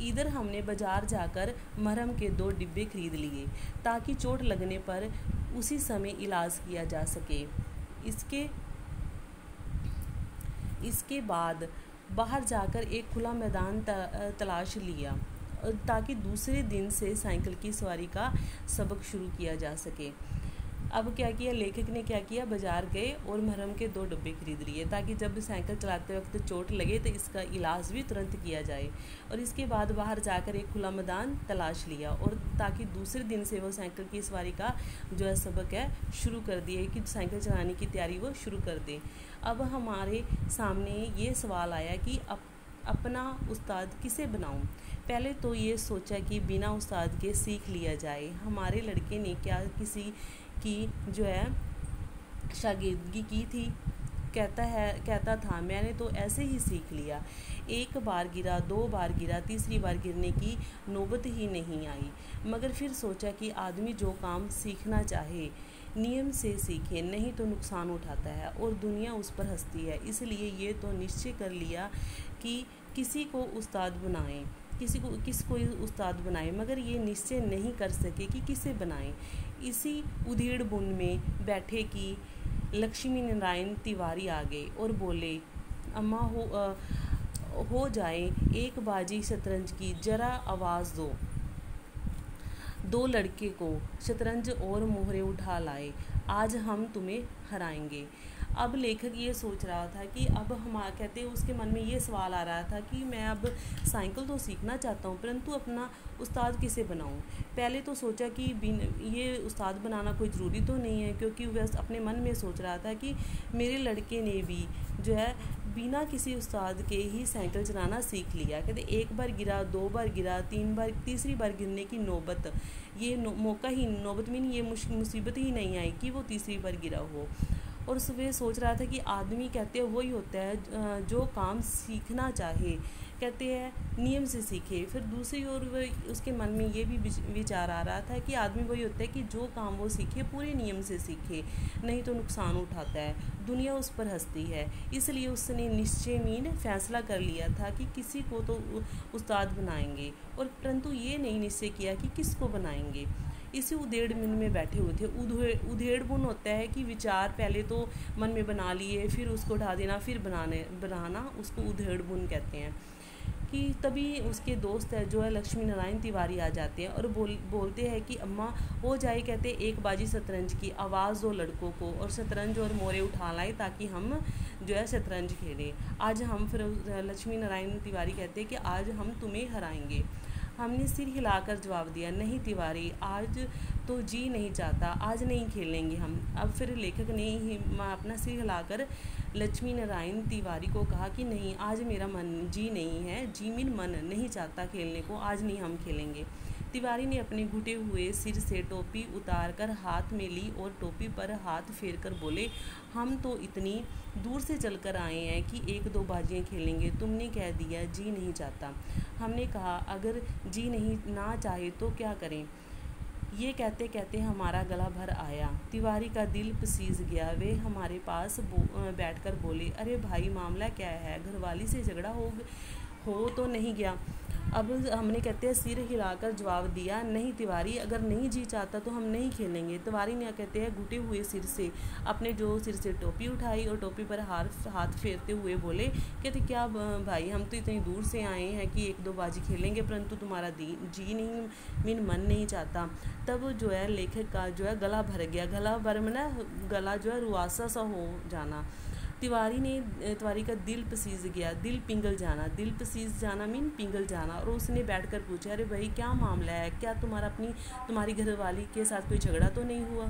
इधर हमने बाजार जाकर मरहम के 2 डिब्बे खरीद लिए ताकि चोट लगने पर उसी समय इलाज किया जा सके। इसके इसके बाद बाहर जाकर एक खुला मैदान तलाश लिया ताकि दूसरे दिन से साइकिल की सवारी का सबक शुरू किया जा सके। अब क्या किया, लेखक ने क्या किया, बाज़ार गए और मरहम के 2 डब्बे खरीद लिए ताकि जब साइकिल चलाते वक्त चोट लगे तो इसका इलाज भी तुरंत किया जाए। और इसके बाद बाहर जाकर एक खुला मैदान तलाश लिया और ताकि दूसरे दिन से वो साइकिल की सवारी का जो है सबक है शुरू कर दिए कि साइकिल चलाने की तैयारी वो शुरू कर दे। अब हमारे सामने ये सवाल आया कि अपना उस्ताद किसे बनाऊं। पहले तो ये सोचा कि बिना उस्ताद के सीख लिया जाए। हमारे लड़के ने क्या किसी की जो है शागिर्दगी की थी। कहता था मैंने तो ऐसे ही सीख लिया। 1 बार गिरा, 2 बार गिरा, तीसरी बार गिरने की नौबत ही नहीं आई। मगर फिर सोचा कि आदमी जो काम सीखना चाहे नियम से सीखे, नहीं तो नुकसान उठाता है और दुनिया उस पर हंसती है। इसलिए ये तो निश्चय कर लिया कि किसी को उस्ताद बनाएं, मगर ये निश्चय नहीं कर सके कि किसे बनाएं। इसी उधेड़ बुन में बैठे कि लक्ष्मी नारायण तिवारी आ गए और बोले, अम्मा हो जाए एक बाजी शतरंज की, जरा आवाज़ दो। 2 लड़के को शतरंज और मोहरे उठा लाए, आज हम तुम्हें हराएंगे। अब लेखक ये सोच रहा था कि अब हम कहते हैं उसके मन में ये सवाल आ रहा था कि मैं अब साइकिल तो सीखना चाहता हूँ परंतु अपना उस्ताद किसे बनाऊँ। पहले तो सोचा कि ये उस्ताद बनाना कोई ज़रूरी तो नहीं है, क्योंकि वह अपने मन में सोच रहा था कि मेरे लड़के ने भी जो है बिना किसी उस्ताद के ही साइकिल चलाना सीख लिया। कहते 1 बार गिरा, 2 बार गिरा, 3 बार, तीसरी बार गिरने की नौबत नौबत में ये मुसीबत ही नहीं आई कि वो तीसरी बार गिरा हो। और वह सोच रहा था कि आदमी कहते हैं वही होता है जो काम सीखना चाहे, कहते हैं नियम से सीखे। फिर दूसरी ओर उसके मन में ये भी विचार आ रहा था कि आदमी वही होता है कि जो काम वो सीखे पूरे नियम से सीखे, नहीं तो नुकसान उठाता है, दुनिया उस पर हंसती है। इसलिए उसने निश्चय फैसला कर लिया था कि किसी को तो उस्ताद बनाएंगे, और परंतु ये नहीं निश्चय किया कि किसको बनाएंगे। इसी उधेड़ बुन में बैठे हुए थे। उधेड़ बुन होता है कि विचार पहले तो मन में बना लिए, फिर उसको उठा देना, फिर बनाना, उसको उधेड़ बुन कहते हैं। कि तभी उसके दोस्त है जो है लक्ष्मी नारायण तिवारी आ जाते हैं और बोलते हैं कि अम्मा हो जाए, कहते एक बाजी शतरंज की, आवाज़ दो लड़कों को और शतरंज और मोरे उठा लाए ताकि हम जो है शतरंज खेलें। आज हम फिर लक्ष्मी नारायण तिवारी कहते हैं कि आज हम तुम्हें हराएंगे। हमने सिर हिलाकर जवाब दिया, नहीं तिवारी, आज तो जी नहीं चाहता, आज नहीं खेलेंगे हम। अब फिर लेखक ने ही अपना सिर हिलाकर लक्ष्मी नारायण तिवारी को कहा कि नहीं, आज मेरा जी नहीं है, जी मीन मन नहीं चाहता खेलने को, आज नहीं हम खेलेंगे। तिवारी ने अपने घुटे हुए सिर से टोपी उतारकर हाथ में ली और टोपी पर हाथ फेरकर बोले, हम तो इतनी दूर से चलकर आए हैं कि 1-2 बाजियाँ खेलेंगे, तुमने कह दिया जी नहीं चाहता। हमने कहा अगर जी नहीं ना चाहे तो क्या करें। ये कहते कहते हमारा गला भर आया, तिवारी का दिल पसीज गया। वे हमारे पास बैठकर बोले, अरे भाई मामला क्या है, घरवाली से झगड़ा हो तो नहीं गया। अब हमने कहते हैं सिर हिलाकर जवाब दिया, नहीं तिवारी, अगर नहीं जी चाहता तो हम नहीं खेलेंगे। तिवारी ने कहते हैं घुटे हुए सिर से अपने जो सिर से टोपी उठाई और टोपी पर हाथ फेरते हुए बोले, कहते क्या भाई, हम तो इतनी दूर से आए हैं कि 1-2 बाजी खेलेंगे, परंतु तुम्हारा जी नहीं मीन मन नहीं चाहता। तब जो है लेखक का जो है गला भर गया। गला भर में ना गला जो है रुआसा सा हो जाना। तिवारी का दिल पसीज गया, दिल पिघल जाना, दिल पसीज जाना मीन पिघल जाना। और उसने बैठकर पूछा, अरे भाई क्या मामला है, क्या तुम्हारी घरवाली के साथ कोई झगड़ा तो नहीं हुआ।